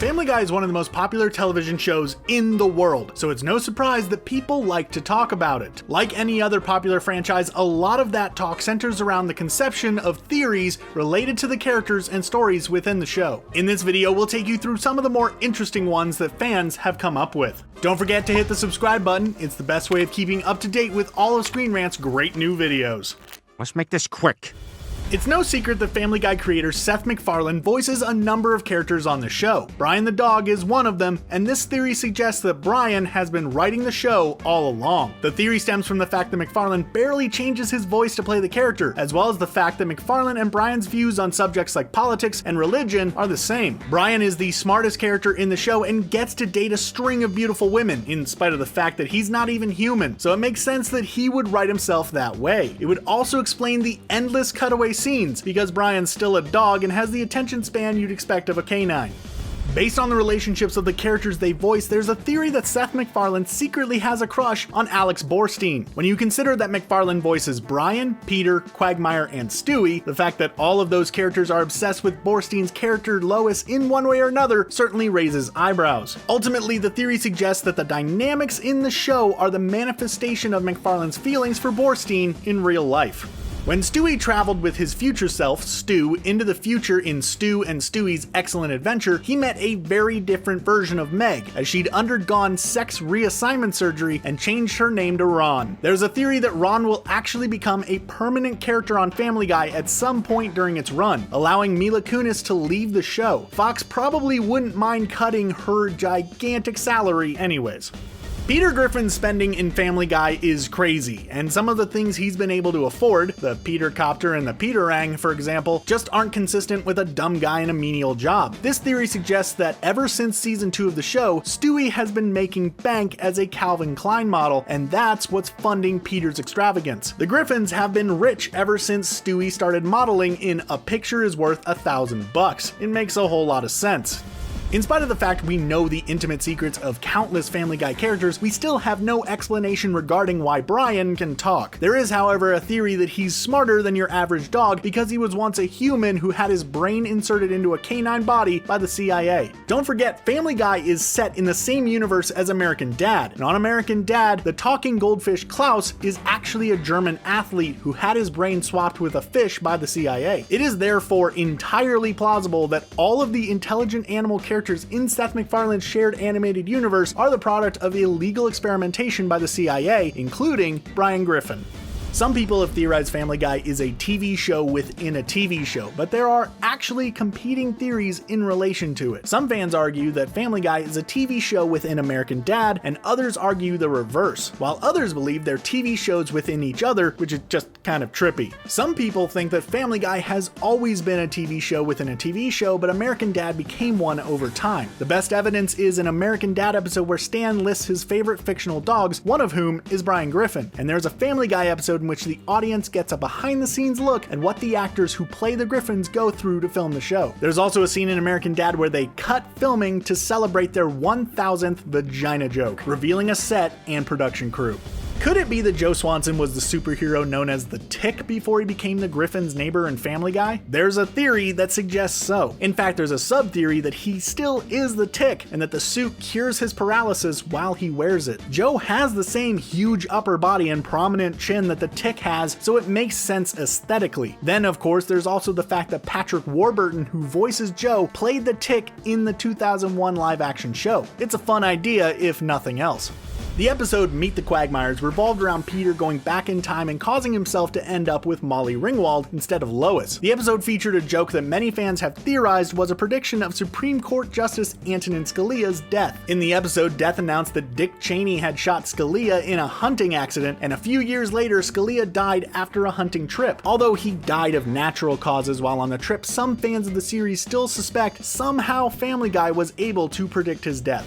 Family Guy is one of the most popular television shows in the world, so it's no surprise that people like to talk about it. Like any other popular franchise, a lot of that talk centers around the conception of theories related to the characters and stories within the show. In this video, we'll take you through some of the more interesting ones that fans have come up with. Don't forget to hit the subscribe button, it's the best way of keeping up to date with all of Screen Rant's great new videos. Let's make this quick. It's no secret that Family Guy creator Seth MacFarlane voices a number of characters on the show. Brian the dog is one of them, and this theory suggests that Brian has been writing the show all along. The theory stems from the fact that MacFarlane barely changes his voice to play the character, as well as the fact that MacFarlane and Brian's views on subjects like politics and religion are the same. Brian is the smartest character in the show and gets to date a string of beautiful women, in spite of the fact that he's not even human, so it makes sense that he would write himself that way. It would also explain the endless cutaway scenes, because Brian's still a dog and has the attention span you'd expect of a canine. Based on the relationships of the characters they voice, there's a theory that Seth MacFarlane secretly has a crush on Alex Borstein. When you consider that MacFarlane voices Brian, Peter, Quagmire, and Stewie, the fact that all of those characters are obsessed with Borstein's character Lois in one way or another certainly raises eyebrows. Ultimately, the theory suggests that the dynamics in the show are the manifestation of MacFarlane's feelings for Borstein in real life. When Stewie traveled with his future self, Stu, into the future in Stu and Stewie's Excellent Adventure, he met a very different version of Meg, as she'd undergone sex reassignment surgery and changed her name to Ron. There's a theory that Ron will actually become a permanent character on Family Guy at some point during its run, allowing Mila Kunis to leave the show. Fox probably wouldn't mind cutting her gigantic salary anyways. Peter Griffin's spending in Family Guy is crazy, and some of the things he's been able to afford, the Peter Copter and the Peterang for example, just aren't consistent with a dumb guy in a menial job. This theory suggests that ever since season 2 of the show, Stewie has been making bank as a Calvin Klein model, and that's what's funding Peter's extravagance. The Griffins have been rich ever since Stewie started modeling in A Picture is Worth $1,000. It makes a whole lot of sense. In spite of the fact we know the intimate secrets of countless Family Guy characters, we still have no explanation regarding why Brian can talk. There is, however, a theory that he's smarter than your average dog because he was once a human who had his brain inserted into a canine body by the CIA. Don't forget, Family Guy is set in the same universe as American Dad, and on American Dad, the talking goldfish Klaus is actually a German athlete who had his brain swapped with a fish by the CIA. It is therefore entirely plausible that all of the intelligent animal characters in Seth MacFarlane's shared animated universe are the product of illegal experimentation by the CIA, including Brian Griffin. Some people have theorized Family Guy is a TV show within a TV show, but there are actually competing theories in relation to it. Some fans argue that Family Guy is a TV show within American Dad, and others argue the reverse, while others believe they're TV shows within each other, which is just kind of trippy. Some people think that Family Guy has always been a TV show within a TV show, but American Dad became one over time. The best evidence is an American Dad episode where Stan lists his favorite fictional dogs, one of whom is Brian Griffin, and there's a Family Guy episode in which the audience gets a behind-the-scenes look at what the actors who play the Griffins go through to film the show. There's also a scene in American Dad where they cut filming to celebrate their 1000th vagina joke, revealing a set and production crew. Could it be that Joe Swanson was the superhero known as the Tick before he became the Griffin's neighbor in Family Guy? There's a theory that suggests so. In fact, there's a sub-theory that he still is the Tick, and that the suit cures his paralysis while he wears it. Joe has the same huge upper body and prominent chin that the Tick has, so it makes sense aesthetically. Then, of course, there's also the fact that Patrick Warburton, who voices Joe, played the Tick in the 2001 live-action show. It's a fun idea, if nothing else. The episode Meet the Quagmires revolved around Peter going back in time and causing himself to end up with Molly Ringwald instead of Lois. The episode featured a joke that many fans have theorized was a prediction of Supreme Court Justice Antonin Scalia's death. In the episode, Death announced that Dick Cheney had shot Scalia in a hunting accident, and a few years later, Scalia died after a hunting trip. Although he died of natural causes while on the trip, some fans of the series still suspect somehow Family Guy was able to predict his death.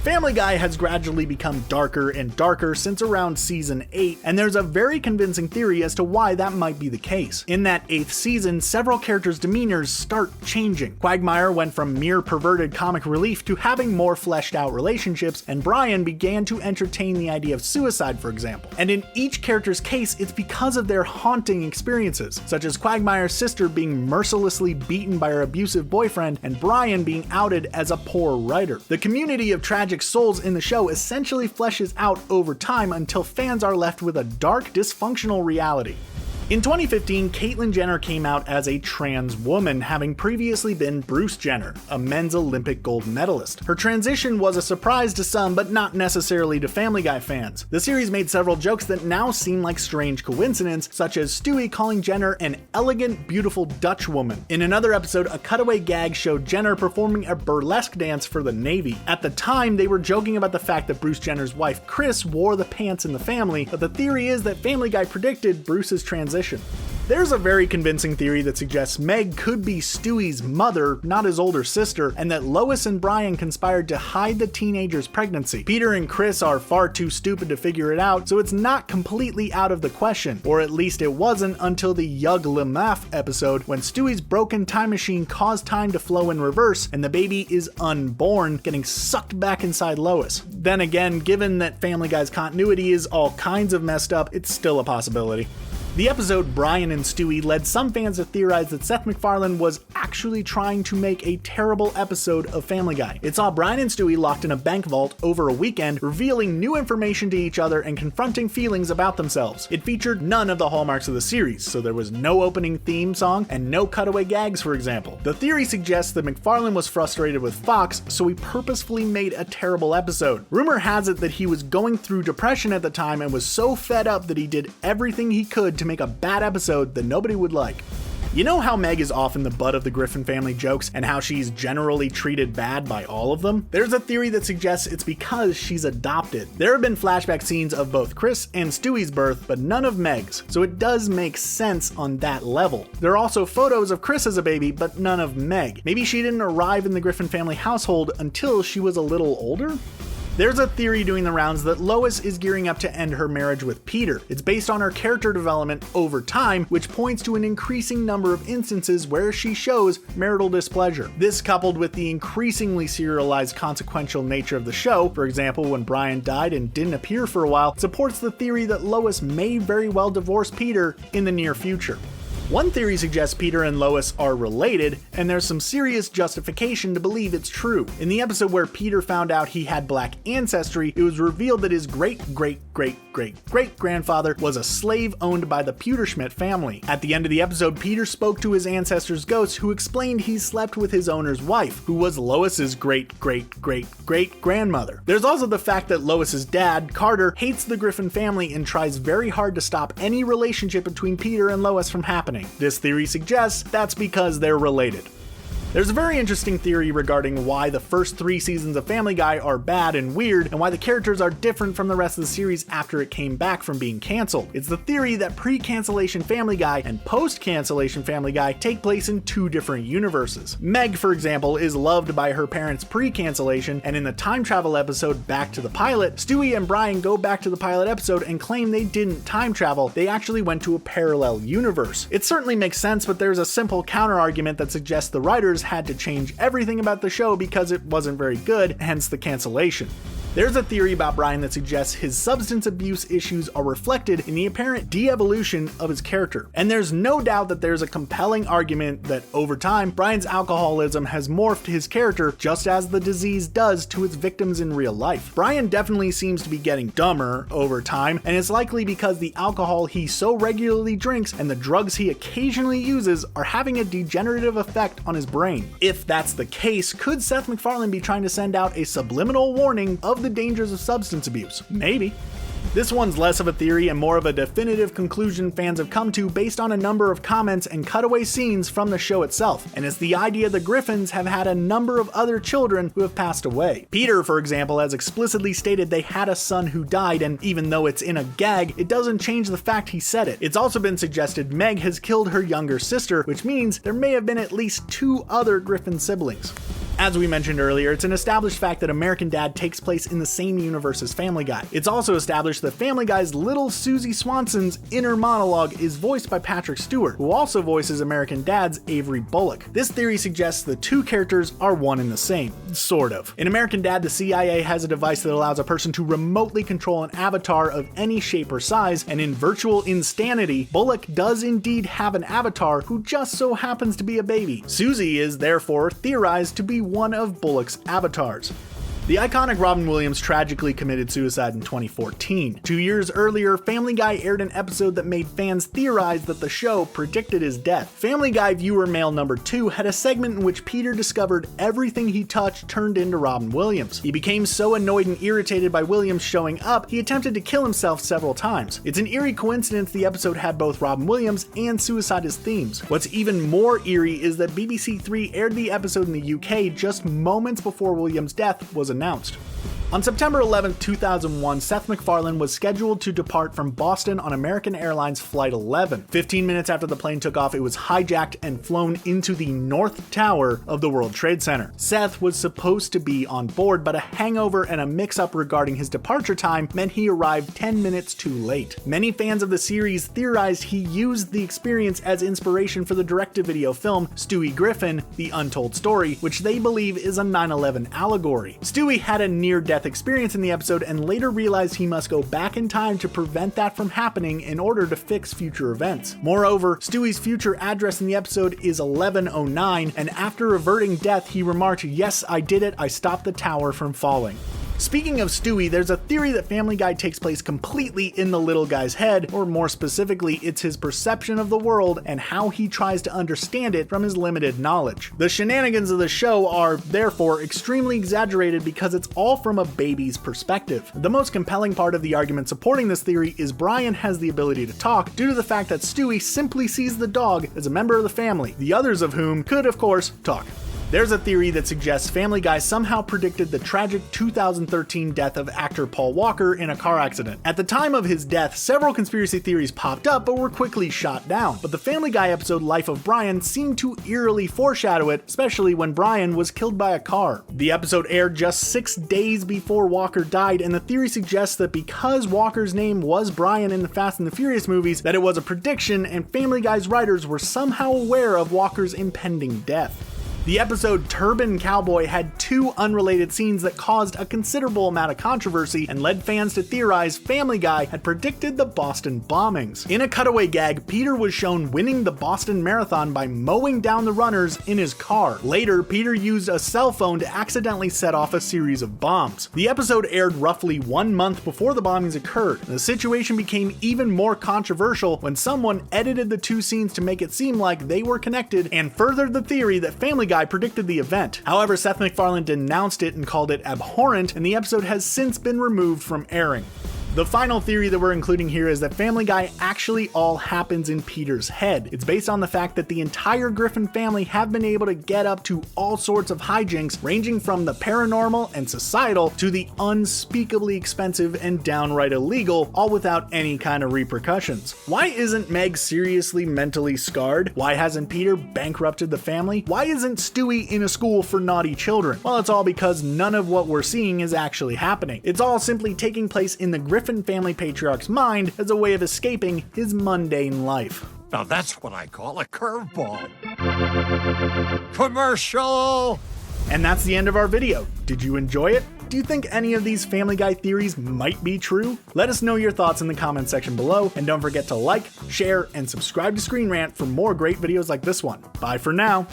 Family Guy has gradually become darker and darker since around season 8, and there's a very convincing theory as to why that might be the case. In that 8th season, several characters' demeanors start changing. Quagmire went from mere perverted comic relief to having more fleshed out relationships, and Brian began to entertain the idea of suicide, for example. And in each character's case, it's because of their haunting experiences, such as Quagmire's sister being mercilessly beaten by her abusive boyfriend, and Brian being outed as a poor writer. The community of tragic souls in the show essentially fleshes out over time until fans are left with a dark, dysfunctional reality. In 2015, Caitlyn Jenner came out as a trans woman, having previously been Bruce Jenner, a men's Olympic gold medalist. Her transition was a surprise to some, but not necessarily to Family Guy fans. The series made several jokes that now seem like strange coincidence, such as Stewie calling Jenner an elegant, beautiful Dutch woman. In another episode, a cutaway gag showed Jenner performing a burlesque dance for the Navy. At the time, they were joking about the fact that Bruce Jenner's wife, Kris, wore the pants in the family, but the theory is that Family Guy predicted Bruce's transition. There's a very convincing theory that suggests Meg could be Stewie's mother, not his older sister, and that Lois and Brian conspired to hide the teenager's pregnancy. Peter and Kris are far too stupid to figure it out, so it's not completely out of the question, or at least it wasn't until the Yug Lemaf episode, when Stewie's broken time machine caused time to flow in reverse, and the baby is unborn, getting sucked back inside Lois. Then again, given that Family Guy's continuity is all kinds of messed up, it's still a possibility. The episode Brian and Stewie led some fans to theorize that Seth MacFarlane was actually trying to make a terrible episode of Family Guy. It saw Brian and Stewie locked in a bank vault over a weekend, revealing new information to each other and confronting feelings about themselves. It featured none of the hallmarks of the series, so there was no opening theme song and no cutaway gags, for example. The theory suggests that MacFarlane was frustrated with Fox, so he purposefully made a terrible episode. Rumor has it that he was going through depression at the time and was so fed up that he did everything he could to make a bad episode that nobody would like. You know how Meg is often the butt of the Griffin family jokes and how she's generally treated bad by all of them? There's a theory that suggests it's because she's adopted. There have been flashback scenes of both Kris and Stewie's birth, but none of Meg's, so it does make sense on that level. There are also photos of Kris as a baby, but none of Meg. Maybe she didn't arrive in the Griffin family household until she was a little older? There's a theory doing the rounds that Lois is gearing up to end her marriage with Peter. It's based on her character development over time, which points to an increasing number of instances where she shows marital displeasure. This, coupled with the increasingly serialized consequential nature of the show, for example when Brian died and didn't appear for a while, supports the theory that Lois may very well divorce Peter in the near future. One theory suggests Peter and Lois are related, and there's some serious justification to believe it's true. In the episode where Peter found out he had black ancestry, it was revealed that his great-great-great-great-great-grandfather was a slave owned by the Pewterschmidt family. At the end of the episode, Peter spoke to his ancestor's ghost, who explained he slept with his owner's wife, who was Lois's great-great-great-great-grandmother. There's also the fact that Lois's dad, Carter, hates the Griffin family and tries very hard to stop any relationship between Peter and Lois from happening. This theory suggests that's because they're related. There's a very interesting theory regarding why the first 3 seasons of Family Guy are bad and weird, and why the characters are different from the rest of the series after it came back from being canceled. It's the theory that pre-cancellation Family Guy and post-cancellation Family Guy take place in 2 different universes. Meg, for example, is loved by her parents pre-cancellation, and in the time travel episode Back to the Pilot, Stewie and Brian go back to the pilot episode and claim they didn't time travel, they actually went to a parallel universe. It certainly makes sense, but there's a simple counter-argument that suggests the writers had to change everything about the show because it wasn't very good, hence the cancellation. There's a theory about Brian that suggests his substance abuse issues are reflected in the apparent de-evolution of his character. And there's no doubt that there's a compelling argument that over time, Brian's alcoholism has morphed his character just as the disease does to its victims in real life. Brian definitely seems to be getting dumber over time, and it's likely because the alcohol he so regularly drinks and the drugs he occasionally uses are having a degenerative effect on his brain. If that's the case, could Seth MacFarlane be trying to send out a subliminal warning of the dangers of substance abuse? Maybe. This one's less of a theory and more of a definitive conclusion fans have come to based on a number of comments and cutaway scenes from the show itself, and it's the idea the Griffins have had a number of other children who have passed away. Peter, for example, has explicitly stated they had a son who died, and even though it's in a gag, it doesn't change the fact he said it. It's also been suggested Meg has killed her younger sister, which means there may have been at least 2 other Griffin siblings. As we mentioned earlier, it's an established fact that American Dad takes place in the same universe as Family Guy. It's also established that Family Guy's little Susie Swanson's inner monologue is voiced by Patrick Stewart, who also voices American Dad's Avery Bullock. This theory suggests the two characters are one and the same. Sort of. In American Dad, the CIA has a device that allows a person to remotely control an avatar of any shape or size, and in Virtual Insanity, Bullock does indeed have an avatar who just so happens to be a baby. Susie is therefore theorized to be one of Bullock's avatars. The iconic Robin Williams tragically committed suicide in 2014. 2 years earlier, Family Guy aired an episode that made fans theorize that the show predicted his death. Family Guy viewer mail number 2 had a segment in which Peter discovered everything he touched turned into Robin Williams. He became so annoyed and irritated by Williams showing up, he attempted to kill himself several times. It's an eerie coincidence the episode had both Robin Williams and suicide as themes. What's even more eerie is that BBC 3 aired the episode in the UK just moments before Williams' death was announced. On September 11, 2001, Seth MacFarlane was scheduled to depart from Boston on American Airlines Flight 11. 15 minutes after the plane took off, it was hijacked and flown into the North Tower of the World Trade Center. Seth was supposed to be on board, but a hangover and a mix-up regarding his departure time meant he arrived 10 minutes too late. Many fans of the series theorized he used the experience as inspiration for the direct-to-video film Stewie Griffin: The Untold Story, which they believe is a 9/11 allegory. Stewie had a near-death experience in the episode and later realized he must go back in time to prevent that from happening in order to fix future events. Moreover, Stewie's future address in the episode is 1109, and after averting death, he remarked, "Yes, I did it. I stopped the tower from falling." Speaking of Stewie, there's a theory that Family Guy takes place completely in the little guy's head, or more specifically, it's his perception of the world and how he tries to understand it from his limited knowledge. The shenanigans of the show are, therefore, extremely exaggerated because it's all from a baby's perspective. The most compelling part of the argument supporting this theory is Brian has the ability to talk due to the fact that Stewie simply sees the dog as a member of the family, the others of whom could, of course, talk. There's a theory that suggests Family Guy somehow predicted the tragic 2013 death of actor Paul Walker in a car accident. At the time of his death, several conspiracy theories popped up but were quickly shot down. But the Family Guy episode Life of Brian seemed to eerily foreshadow it, especially when Brian was killed by a car. The episode aired just 6 days before Walker died, and the theory suggests that because Walker's name was Brian in the Fast and the Furious movies, that it was a prediction and Family Guy's writers were somehow aware of Walker's impending death. The episode Turban Cowboy had 2 unrelated scenes that caused a considerable amount of controversy and led fans to theorize Family Guy had predicted the Boston bombings. In a cutaway gag, Peter was shown winning the Boston Marathon by mowing down the runners in his car. Later, Peter used a cell phone to accidentally set off a series of bombs. The episode aired roughly 1 month before the bombings occurred. The situation became even more controversial when someone edited the 2 scenes to make it seem like they were connected and furthered the theory that Family Guy predicted the event. However, Seth MacFarlane denounced it and called it abhorrent, and the episode has since been removed from airing. The final theory that we're including here is that Family Guy actually all happens in Peter's head. It's based on the fact that the entire Griffin family have been able to get up to all sorts of hijinks, ranging from the paranormal and societal to the unspeakably expensive and downright illegal, all without any kind of repercussions. Why isn't Meg seriously mentally scarred? Why hasn't Peter bankrupted the family? Why isn't Stewie in a school for naughty children? Well, it's all because none of what we're seeing is actually happening. It's all simply taking place in the Griffin family patriarch's mind as a way of escaping his mundane life. Now that's what I call a curveball. Commercial! And that's the end of our video. Did you enjoy it? Do you think any of these Family Guy theories might be true? Let us know your thoughts in the comment section below, and don't forget to like, share, and subscribe to Screen Rant for more great videos like this one. Bye for now.